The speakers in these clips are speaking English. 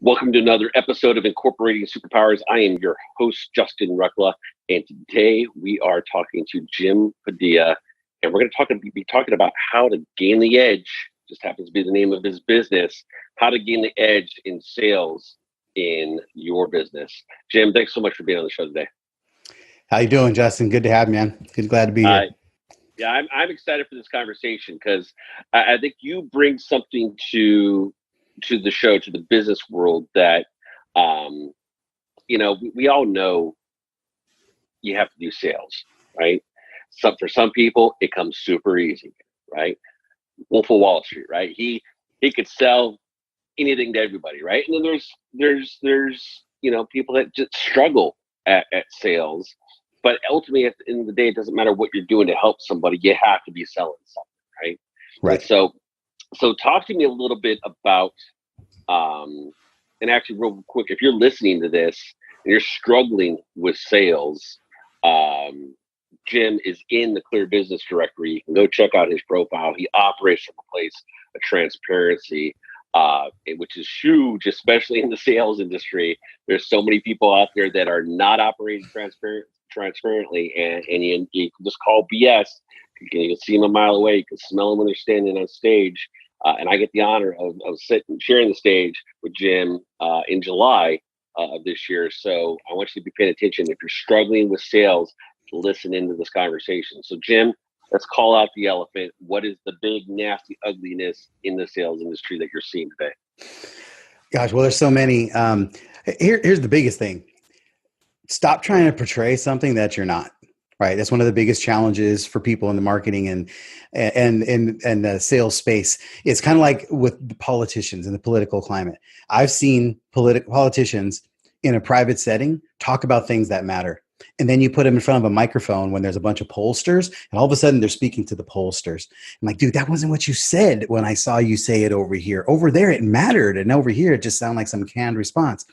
Welcome to another episode of Incorporating Superpowers. I am your host, Justin Ruckla, and today we are talking to Jim Padilla, and we're going to be talking about how to gain the edge. Just happens to be the name of his business. How to gain the edge in sales in your business. Jim, thanks so much for being on the show today. How you doing, Justin? Good to have you, man. Glad to be here. I'm excited for this conversation because I think you bring something to the show, to the business world that, we all know you have to do sales, right? For some people, it comes super easy, right? Wolf of Wall Street, right? He could sell anything to everybody, right? And then there's people that just struggle at sales. But ultimately, at the end of the day, it doesn't matter what you're doing to help somebody. You have to be selling something, right? Right. And so talk to me a little bit about, and actually real quick, if you're listening to this and you're struggling with sales, Jim is in the Clear Business Directory. You can go check out his profile. He operates from a place of transparency, which is huge, especially in the sales industry. There's so many people out there that are not operating transparently, and you can just call BS. You can see them a mile away. You can smell them when they're standing on stage. And I get the honor of sharing the stage with Jim in July of this year. So I want you to be paying attention. If you're struggling with sales, listen into this conversation. So Jim, let's call out the elephant. What is the big, nasty ugliness in the sales industry that you're seeing today? Gosh, well, there's so many. Here's the biggest thing. Stop trying to portray something that you're not. Right. That's one of the biggest challenges for people in the marketing and the sales space. It's kind of like with the politicians and the political climate. I've seen politicians in a private setting talk about things that matter. And then you put them in front of a microphone when there's a bunch of pollsters, and all of a sudden they're speaking to the pollsters. I'm like, dude, that wasn't what you said when I saw you say it over here. Over there, it mattered. And over here, it just sounded like some canned response.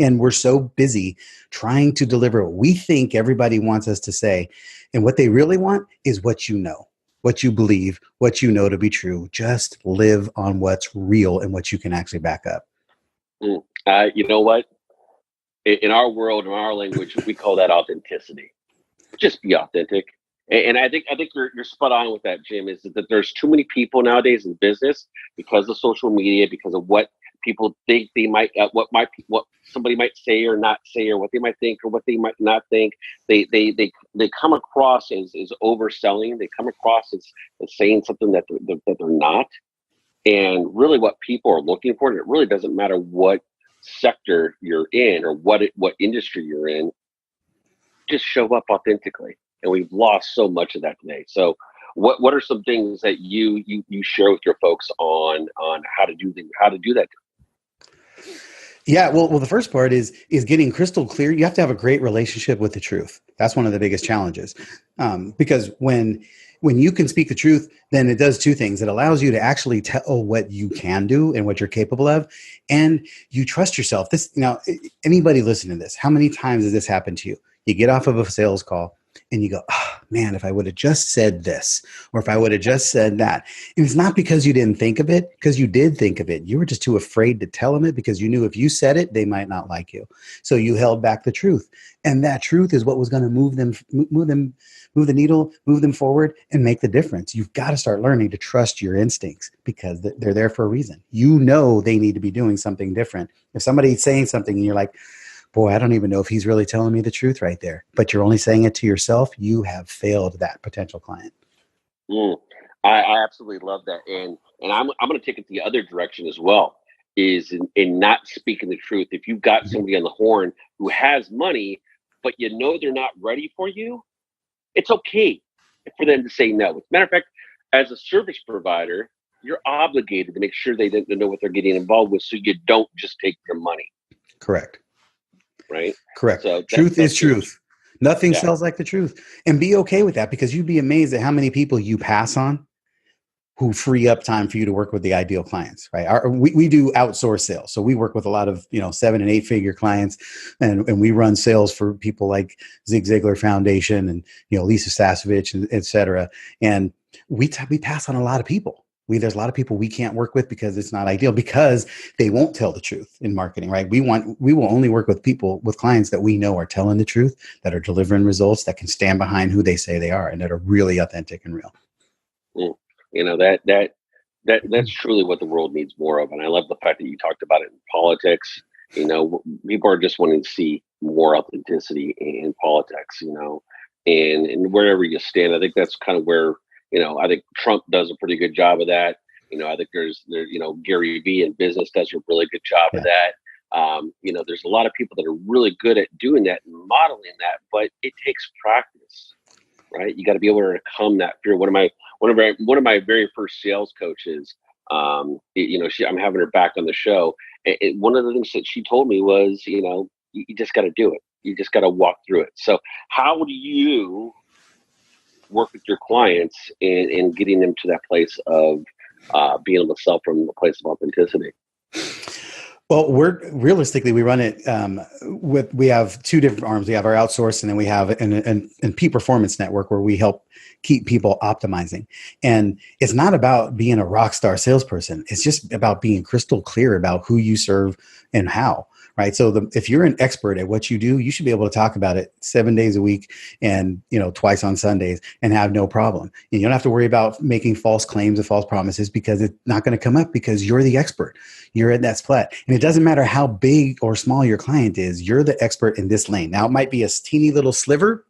And we're so busy trying to deliver what we think everybody wants us to say. And what they really want is what you know, what you believe, what you know to be true. Just live on what's real and what you can actually back up. You know what? In our world, in our language, we call that authenticity. Just be authentic. And I think you're spot on with that, Jim, is that there's too many people nowadays in business because of social media, because of what people think they might, what somebody might say or not say, or what they might think or what they might not think. They come across as overselling. They come across as saying something that they're not. And really, what people are looking for, and it really doesn't matter what sector you're in or what industry you're in, just show up authentically. And we've lost so much of that today. So what are some things that you share with your folks on how to do that? Yeah, well, the first part is getting crystal clear. You have to have a great relationship with the truth. That's one of the biggest challenges, because when you can speak the truth, then it does two things. It allows you to actually tell what you can do and what you're capable of, and you trust yourself. Anybody listening to this, how many times has this happened to you? You get off of a sales call and you go, oh, man, if I would have just said this, or if I would have just said that. And it's not because you didn't think of it, because you did think of it. You were just too afraid to tell them it because you knew if you said it, they might not like you. So you held back the truth. And that truth is what was going to move the needle, move them forward, and make the difference. You've got to start learning to trust your instincts because they're there for a reason. You know they need to be doing something different. If somebody's saying something and you're like, boy, I don't even know if he's really telling me the truth right there, but you're only saying it to yourself, you have failed that potential client. I absolutely love that. And I'm going to take it the other direction as well, is in not speaking the truth. If you've got somebody on the horn who has money, but you know they're not ready for you, it's okay for them to say no. As a matter of fact, as a service provider, you're obligated to make sure they know what they're getting involved with, so you don't just take their money. Correct. Right? Correct. So truth is truth. Nothing sells like the truth. And be okay with that, because you'd be amazed at how many people you pass on who free up time for you to work with the ideal clients, right? We do outsource sales. So we work with a lot of, 7 and 8 figure clients, and we run sales for people like Zig Ziglar Foundation and, Lisa Sasevich, and et cetera. And we pass on a lot of people. There's a lot of people we can't work with because it's not ideal, because they won't tell the truth in marketing, right? We will only work with clients that we know are telling the truth, that are delivering results, that can stand behind who they say they are, and that are really authentic and real. That's truly what the world needs more of. And I love the fact that you talked about it in politics. People are just wanting to see more authenticity in politics, and wherever you stand. I think that's kind of where, I think Trump does a pretty good job of that. I think Gary Vee in business does a really good job of that. There's a lot of people that are really good at doing that and modeling that, but it takes practice, right? You got to be able to overcome that fear. One of my very first sales coaches, I'm having her back on the show. One of the things that she told me was, you just got to do it. You just got to walk through it. So how do you work with your clients in getting them to that place of being able to sell from a place of authenticity? Well, we run it we have two different arms. We have our outsource, and then we have an peak performance network where we help keep people optimizing. And it's not about being a rock star salesperson. It's just about being crystal clear about who you serve and how. Right. So if you're an expert at what you do, you should be able to talk about it 7 days a week and, twice on Sundays and have no problem. And you don't have to worry about making false claims and false promises, because it's not going to come up, because you're the expert. You're at that spot. And it doesn't matter how big or small your client is. You're the expert in this lane. Now, it might be a teeny little sliver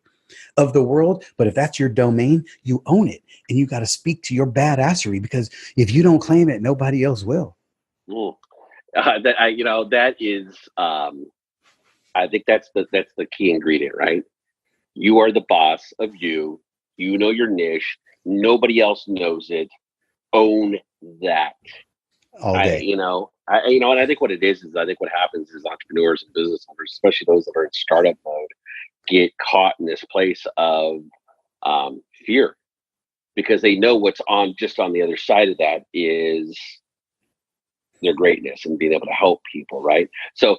of the world, but if that's your domain, you own it. And you got to speak to your badassery, because if you don't claim it, nobody else will. That is, I think that's the key ingredient, right? You are the boss of you. You know your niche. Nobody else knows it. Own that. All day. And I think what it is I think what happens is entrepreneurs and business owners, especially those that are in startup mode, get caught in this place of fear, because they know what's on the other side of that is their greatness and being able to help people, right? So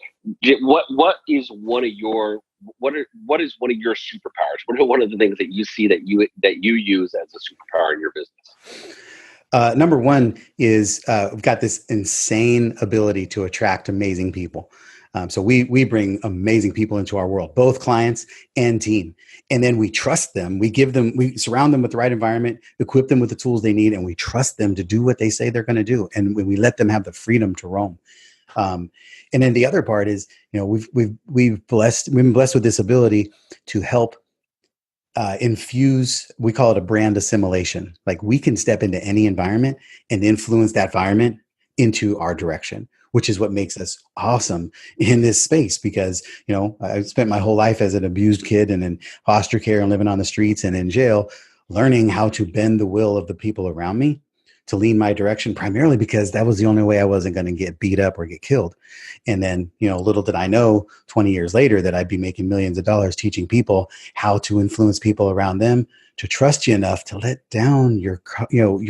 what is one of your superpowers? What are one of the things that you see that you use as a superpower in your business? Number one is we've got this insane ability to attract amazing people. So we bring amazing people into our world, both clients and team. And then we trust them. We surround them with the right environment, equip them with the tools they need, and we trust them to do what they say they're going to do. And we let them have the freedom to roam. And then the other part is, we've been blessed with this ability to help infuse, we call it a brand assimilation. Like, we can step into any environment and influence that environment into our direction, which is what makes us awesome in this space. Because, I spent my whole life as an abused kid and in foster care and living on the streets and in jail, learning how to bend the will of the people around me to lean my direction, primarily because that was the only way I wasn't going to get beat up or get killed. And then, little did I know 20 years later that I'd be making millions of dollars teaching people how to influence people around them to trust you enough to let down your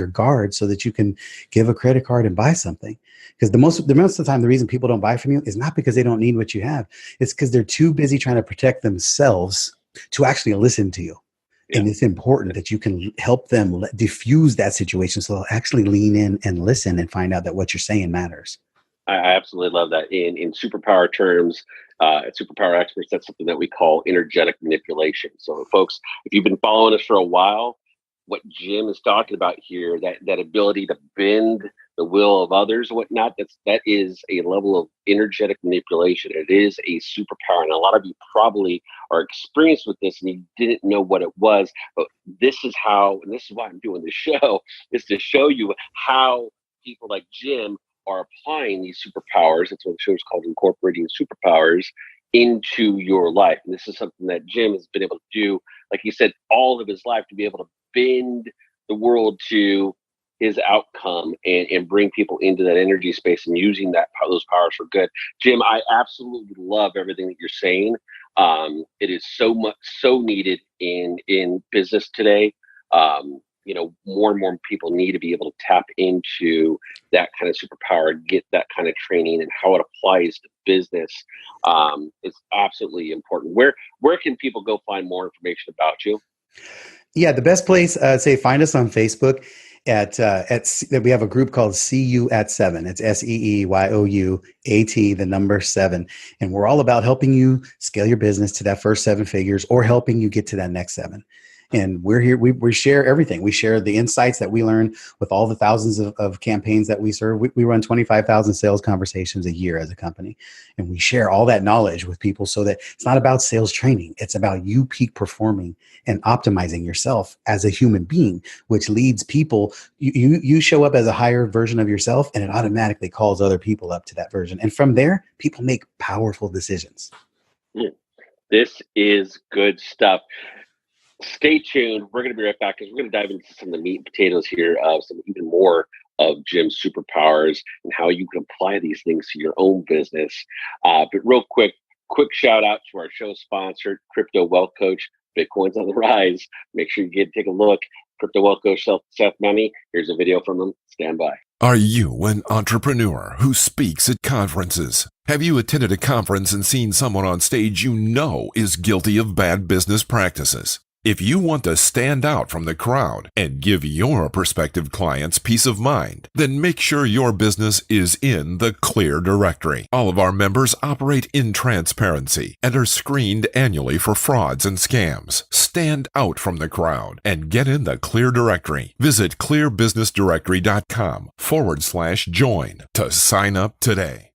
guard so that you can give a credit card and buy something. Because the most of the time, the reason people don't buy from you is not because they don't need what you have. It's because they're too busy trying to protect themselves to actually listen to you. Yeah. And it's important that you can help them diffuse that situation, so they'll actually lean in and listen and find out that what you're saying matters. I absolutely love that. In superpower terms, superpower experts, that's something that we call energetic manipulation. So folks, if you've been following us for a while, what Jim is talking about here, that ability to bend the will of others and whatnot, that is a level of energetic manipulation. It is a superpower. And a lot of you probably are experienced with this and you didn't know what it was, but this is why I'm doing this show, is to show you how people like Jim are applying these superpowers. That's what the show is called, Incorporating Superpowers into your life. And this is something that Jim has been able to do, like he said, all of his life, to be able to bend the world to his outcome and bring people into that energy space and using those powers for good. Jim, I absolutely love everything that you're saying. It is so needed in business today. More and more people need to be able to tap into that kind of superpower, get that kind of training, and how it applies to business. It's absolutely important. Where can people go find more information about you? Yeah, the best place, say, find us on Facebook. we have a group called See You at Seven. It's SEEYOUAT, the number 7. And we're all about helping you scale your business to that first 7 figures or helping you get to that next 7. And we're here. We share everything. We share the insights that we learn with all the thousands of campaigns that we serve. We run 25,000 sales conversations a year as a company. And we share all that knowledge with people so that it's not about sales training. It's about you peak performing and optimizing yourself as a human being, which leads people. You show up as a higher version of yourself, and it automatically calls other people up to that version. And from there, people make powerful decisions. This is good stuff. Stay tuned. We're going to be right back because we're going to dive into some of the meat and potatoes here of some even more of Jim's superpowers and how you can apply these things to your own business. But real quick shout out to our show sponsor, Crypto Wealth Coach. Bitcoin's on the rise. Make sure you take a look. Crypto Wealth Coach Seth Money. Here's a video from him. Stand by. Are you an entrepreneur who speaks at conferences? Have you attended a conference and seen someone on stage you know is guilty of bad business practices? If you want to stand out from the crowd and give your prospective clients peace of mind, then make sure your business is in the Clear Directory. All of our members operate in transparency and are screened annually for frauds and scams. Stand out from the crowd and get in the Clear Directory. Visit clearbusinessdirectory.com/join to sign up today.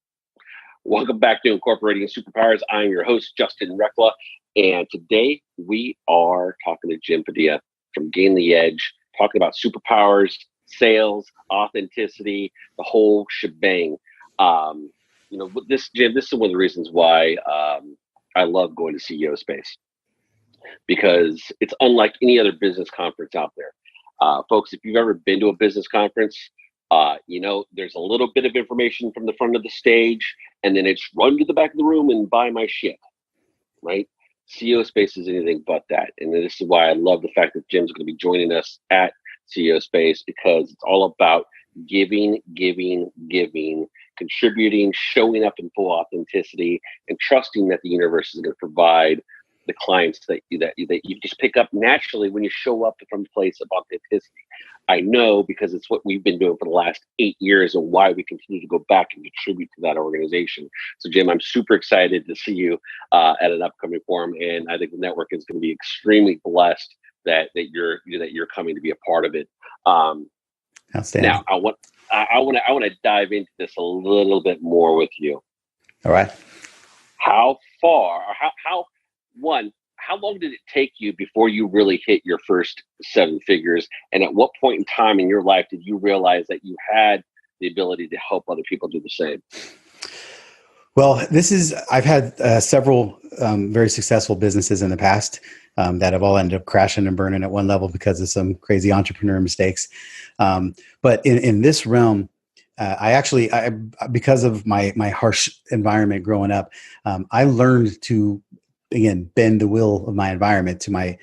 Welcome back to Incorporating Superpowers. I'm your host, Justin Reckla. And today we are talking to Jim Padilla from Gain the Edge, talking about superpowers, sales, authenticity, the whole shebang. Jim, this is one of the reasons why I love going to CEO Space, because it's unlike any other business conference out there. Folks, if you've ever been to a business conference, there's a little bit of information from the front of the stage, and then it's run to the back of the room and buy my shit, right? CEO Space is anything but that. And this is why I love the fact that Jim's going to be joining us at CEO Space, because it's all about giving, contributing, showing up in full authenticity, and trusting that the universe is going to provide the clients that you just pick up naturally when you show up from a place of authenticity. I know, because it's what we've been doing for the last 8 years and why we continue to go back and contribute to that organization. So Jim, I'm super excited to see you at an upcoming forum, and I think the network is going to be extremely blessed that you're coming to be a part of it. Outstanding. Now I want to dive into this a little bit more with you. All right. How long did it take you before you really hit your first 7 figures? And at what point in time in your life did you realize that you had the ability to help other people do the same? Well, I've had several very successful businesses in the past that have all ended up crashing and burning at one level because of some crazy entrepreneur mistakes. But in this realm, I because of my harsh environment growing up, I learned to, again, bend the will of my environment to my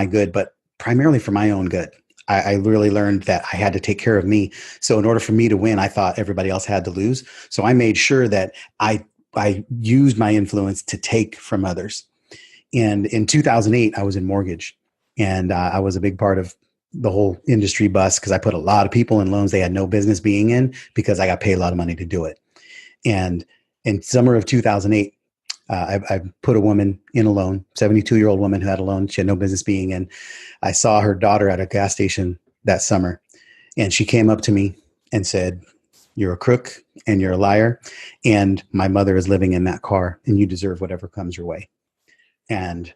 good, but primarily for my own good. I really learned that I had to take care of me. So in order for me to win, I thought everybody else had to lose. So I made sure that I used my influence to take from others. And in 2008, I was in mortgage, and I was a big part of the whole industry bus because I put a lot of people in loans they had no business being in because I got paid a lot of money to do it. And in summer of 2008, I put a woman in a loan, 72-year-old woman who had a loan she had no business being in. I saw her daughter at a gas station that summer, and she came up to me and said, "You're a crook and you're a liar, and my mother is living in that car, and you deserve whatever comes your way." And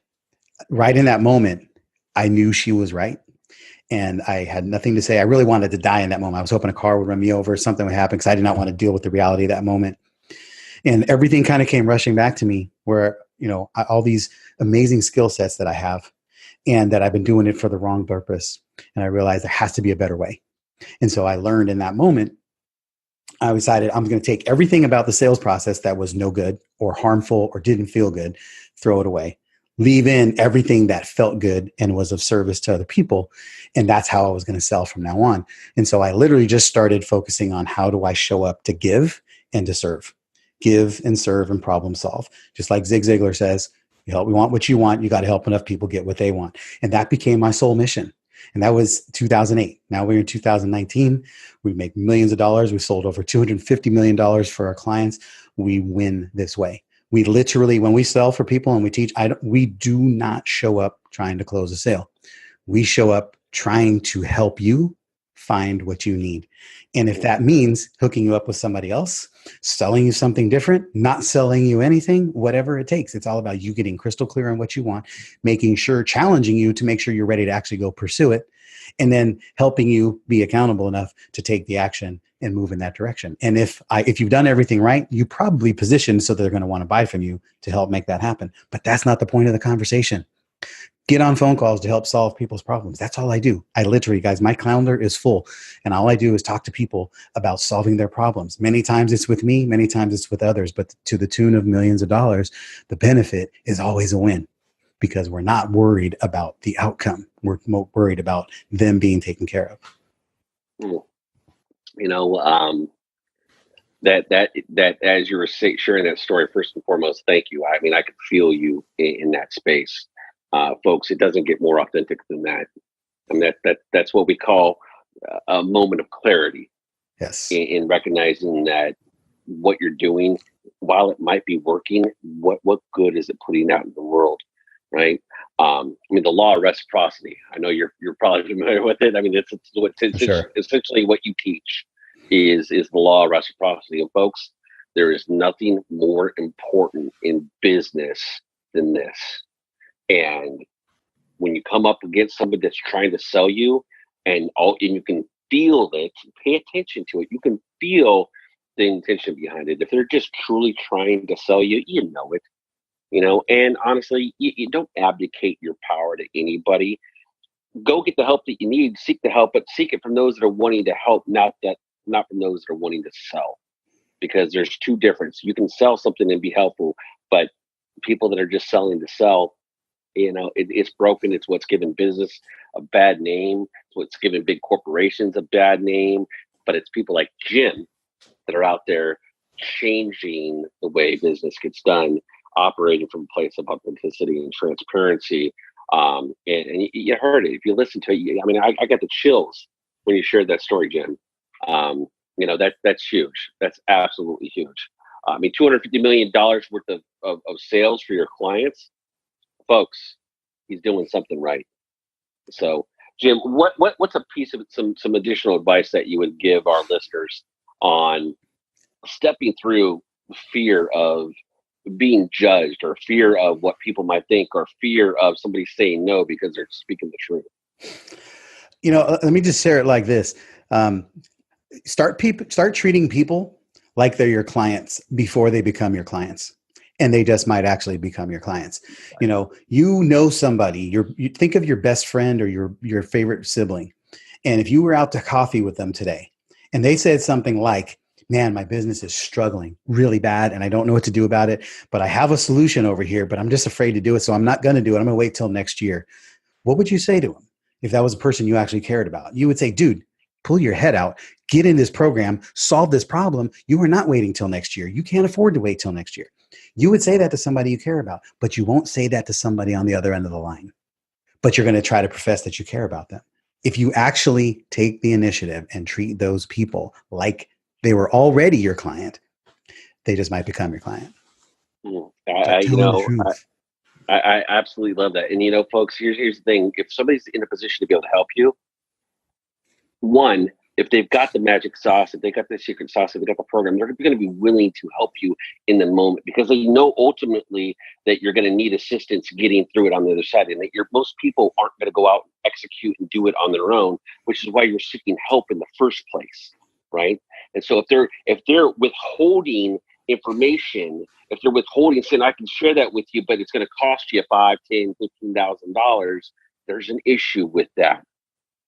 right in that moment, I knew she was right, and I had nothing to say. I really wanted to die in that moment. I was hoping a car would run me over, something would happen, because I did not want to deal with the reality of that moment. And everything kind of came rushing back to me where, all these amazing skill sets that I have, and that I've been doing it for the wrong purpose. And I realized there has to be a better way. And so I learned in that moment, I decided I'm going to take everything about the sales process that was no good or harmful or didn't feel good, throw it away, leave in everything that felt good and was of service to other people. And that's how I was going to sell from now on. And so I literally just started focusing on how do I show up to give and to serve. Give and serve and problem solve. Just like Zig Ziglar says, we want what you want. You got to help enough people get what they want. And that became my sole mission. And that was 2008. Now we're in 2019. We make millions of dollars. We sold over $250 million for our clients. We win this way. We literally, when we sell for people and we teach, we do not show up trying to close a sale. We show up trying to help you find what you need. And if that means hooking you up with somebody else, selling you something different, not selling you anything, whatever it takes, it's all about you getting crystal clear on what you want, making sure, challenging you to make sure you're ready to actually go pursue it, and then helping you be accountable enough to take the action and move in that direction. And if you've done everything right, you probably positioned so they're going to want to buy from you to help make that happen. But that's not the point of the conversation. Get on phone calls to help solve people's problems. That's all I do. I literally, guys, my calendar is full. And all I do is talk to people about solving their problems. Many times it's with me, many times it's with others, but to the tune of millions of dollars, the benefit is always a win because we're not worried about the outcome. We're worried about them being taken care of. You know, that as you were sharing that story, first and foremost, thank you. I mean, I could feel you in that space. Folks, it doesn't get more authentic than that. I mean, that's what we call a moment of clarity. Yes. In recognizing that what you're doing, while it might be working, what good is it putting out in the world, right? I mean, the law of reciprocity. I know you're probably familiar with it. I mean, it's essentially what you teach is the law of reciprocity. And folks, there is nothing more important in business than this. And when you come up against somebody that's trying to sell you, and you can feel it, pay attention to it. You can feel the intention behind it. If they're just truly trying to sell you, you know it. You know, and honestly, you don't abdicate your power to anybody. Go get the help that you need. Seek the help, but seek it from those that are wanting to help, not from those that are wanting to sell. Because there's two differences. You can sell something and be helpful, but people that are just selling to sell, you know, it's broken. It's what's given business a bad name. It's what's given big corporations a bad name. But it's people like Jim that are out there changing the way business gets done, operating from a place of authenticity and transparency. And you heard it. If you listen to it, I mean, I got the chills when you shared that story, Jim. You know, that's huge. That's absolutely huge. I mean, $250 million worth of sales for your clients. Folks, he's doing something right. So, Jim, what's a piece of some additional advice that you would give our listeners on stepping through fear of being judged, or fear of what people might think, or fear of somebody saying no because they're speaking the truth? You know, let me just share it like this. Start treating people like they're your clients before they become your clients. And they just might actually become your clients. You know somebody, you think of your best friend or your favorite sibling. And if you were out to coffee with them today and they said something like, man, my business is struggling really bad and I don't know what to do about it, but I have a solution over here, but I'm just afraid to do it. So I'm not going to do it. I'm going to wait till next year. What would you say to them if that was a person you actually cared about? You would say, dude, pull your head out, get in this program, solve this problem. You are not waiting till next year. You can't afford to wait till next year. You would say that to somebody you care about, but you won't say that to somebody on the other end of the line. But you're going to try to profess that you care about them. If you actually take the initiative and treat those people like they were already your client, they just might become your client. I absolutely love that. And, you know, folks, here's the thing. If somebody's in a position to be able to help you, one, if they've got the magic sauce, if they got the secret sauce, if they got the program, they're going to be willing to help you in the moment, because they know ultimately that you're going to need assistance getting through it on the other side, and that most people aren't going to go out and execute and do it on their own, which is why you're seeking help in the first place, right? And so if they're withholding information, if they're withholding, saying I can share that with you, but it's going to cost you $5,000, $10,000, $15,000, there's an issue with that.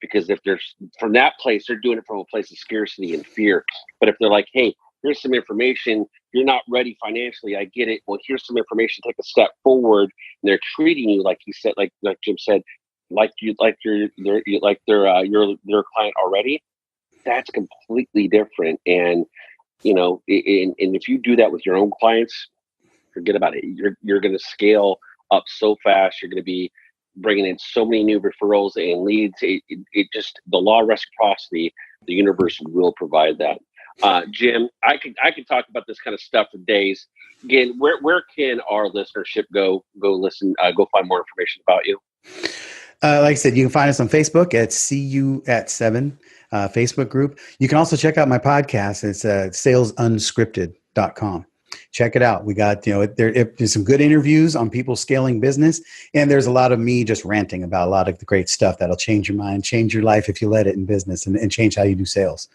Because if they're from that place, they're doing it from a place of scarcity and fear. But if they're like, hey, here's some information, you're not ready financially, I get it. Well, here's some information, take a step forward. And they're treating you like you said, like Jim said, like you're their client already. That's completely different. And you know, and if you do that with your own clients, forget about it. You're going to scale up so fast. You're going to be bringing in so many new referrals and leads. It just, the law of reciprocity, the universe will provide that. Jim, I could talk about this kind of stuff for days. Again, where can our listenership go listen, go find more information about you? Like I said, you can find us on Facebook at See You at 7 Facebook group. You can also check out my podcast. It's salesunscripted.com. Check it out. We got, there's some good interviews on people scaling business. And there's a lot of me just ranting about a lot of the great stuff that'll change your mind, change your life if you let it in business, and change how you do sales.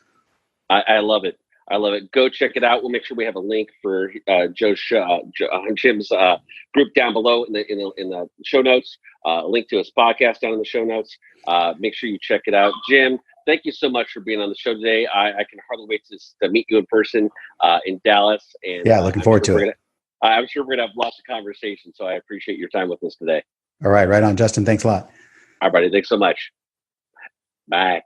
I love it. I love it. Go check it out. We'll make sure we have a link for Jim's group down below in the show notes. A link to his podcast down in the show notes. Make sure you check it out. Jim, thank you so much for being on the show today. I can hardly wait to meet you in person in Dallas. And yeah, looking forward to it. I'm sure we're gonna have lots of conversations. So I appreciate your time with us today. All right, right on, Justin. Thanks a lot. All right, buddy. Thanks so much. Bye.